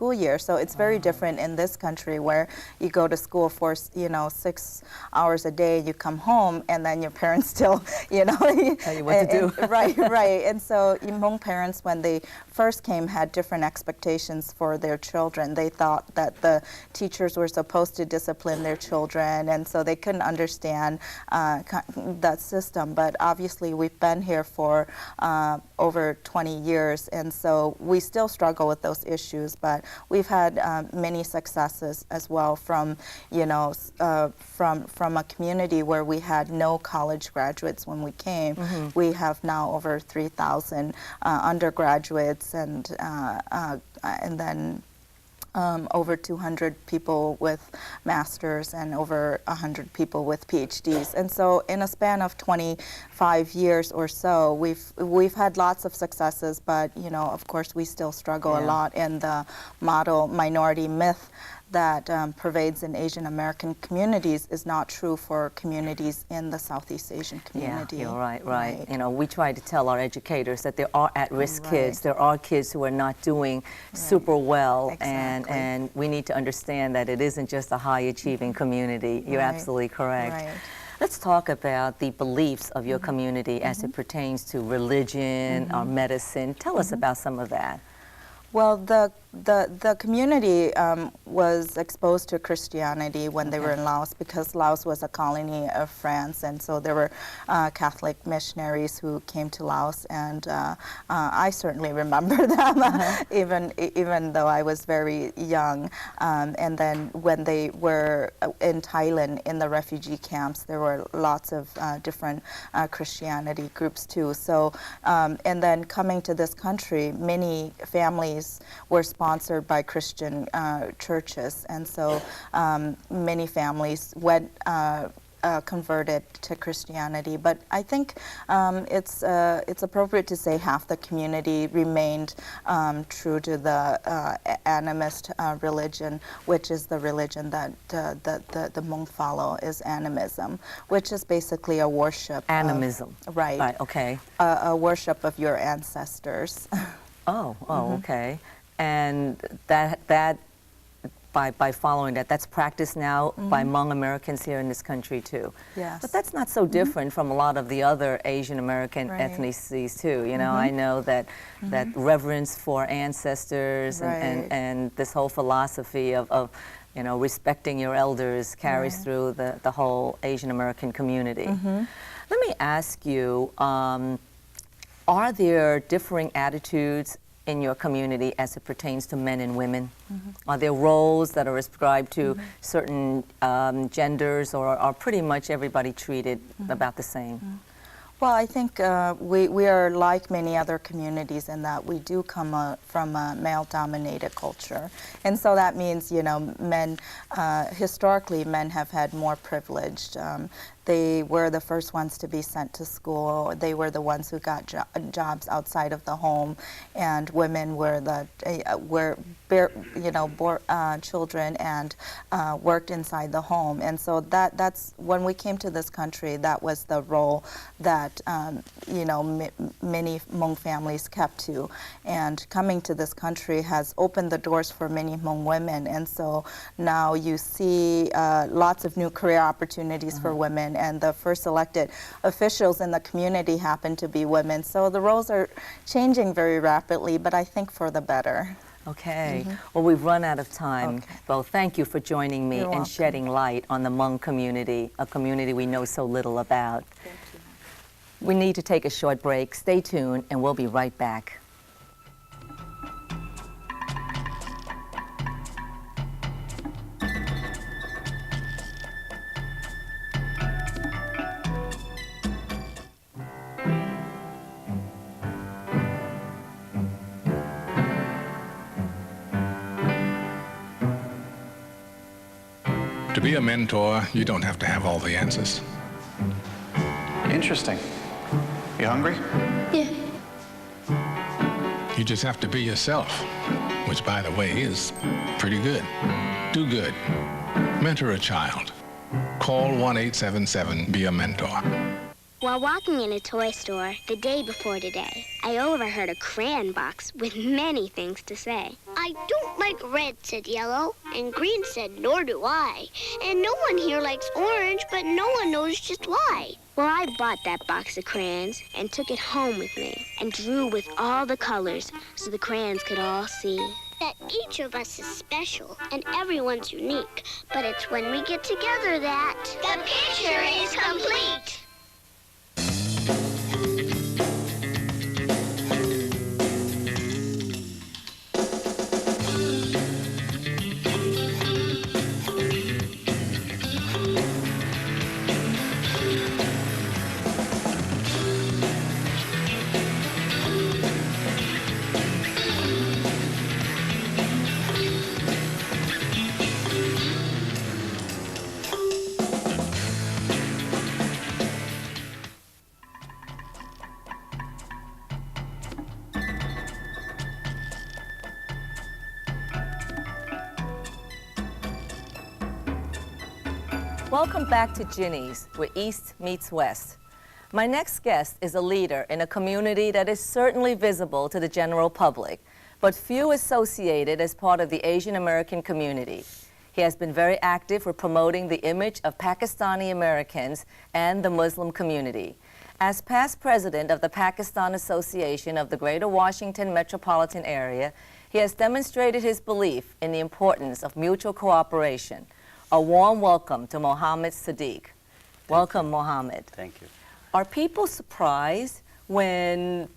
school year. So it's very different in this country where you go to school for, 6 hours a day, you come home, and then your parents still, tell you what to do. Right, right. And so Hmong parents, when they first came, had different expectations for their children. They thought that the teachers were supposed to discipline their children, and so they couldn't understand that system. But obviously, we've been here for over 20 years, and so we still struggle with those issues. But we've had many successes as well from, from a community where we had no college graduates when we came. We have now over 3,000 undergraduates, and then over 200 people with masters and over 100 people with PhDs. And so in a span of 25 years or so, we've had lots of successes, but of course we still struggle a lot in the model minority myth that pervades in Asian American communities is not true for communities in the Southeast Asian community. Yeah, you're right. We try to tell our educators that there are at-risk kids. There are kids who are not doing super well, exactly. and we need to understand that it isn't just a high-achieving community. You're absolutely correct. Right. Let's talk about the beliefs of your community as it pertains to religion or medicine. Tell us about some of that. Well, the community was exposed to Christianity when they were in Laos, because Laos was a colony of France, and so there were Catholic missionaries who came to Laos, and I certainly remember them, even though I was very young. And then when they were in Thailand in the refugee camps, there were lots of different Christianity groups too. So, and then coming to this country, many families were sponsored by Christian churches, and so many families went converted to Christianity. But I think it's appropriate to say half the community remained true to the animist religion, which is the religion that the Hmong follow, is animism, which is basically a worship. Animism. Right. Okay. A worship of your ancestors. Okay. And that by following that's practiced now by Hmong Americans here in this country too. Yes. But that's not so different from a lot of the other Asian American ethnicities too. I know that reverence for ancestors and this whole philosophy of respecting your elders carries through the whole Asian American community. Let me ask you, are there differing attitudes in your community as it pertains to men and women? Are there roles that are ascribed to certain genders, or are pretty much everybody treated about the same? Well, I think we are like many other communities in that we do come from a male-dominated culture. And so that means, men, historically, men have had more privilege. They were the first ones to be sent to school. They were the ones who got jobs outside of the home, and women were bore children and worked inside the home. And so that's when we came to this country. That was the role that many Hmong families kept to. And coming to this country has opened the doors for many Hmong women. And so now you see lots of new career opportunities for women. And the first elected officials in the community happen to be women. So the roles are changing very rapidly, but I think for the better. Okay. Well, we've run out of time. Well, thank you for joining me and shedding light on the Hmong community, a community we know so little about. Thank you. We need to take a short break. Stay tuned, and we'll be right back. To be a mentor, you don't have to have all the answers. Interesting. You hungry? Yeah. You just have to be yourself, which, by the way, is pretty good. Do good. Mentor a child. Call 1-877-BE-A-MENTOR. While walking in a toy store the day before today, I overheard a crayon box with many things to say. I don't like red, said Yellow. And Green said, nor do I. And no one here likes orange, but no one knows just why. Well, I bought that box of crayons and took it home with me and drew with all the colors so the crayons could all see that each of us is special and everyone's unique. But it's when we get together that the picture is complete. Welcome back to Ginny's, where East meets West. My next guest is a leader in a community that is certainly visible to the general public, but few associated as part of the Asian American community. He has been very active for promoting the image of Pakistani Americans and the Muslim community. As past president of the Pakistan Association of the Greater Washington Metropolitan Area, he has demonstrated his belief in the importance of mutual cooperation. A warm welcome to Mohammed Sadiq. Welcome, Mohammed. Thank you. Are people surprised when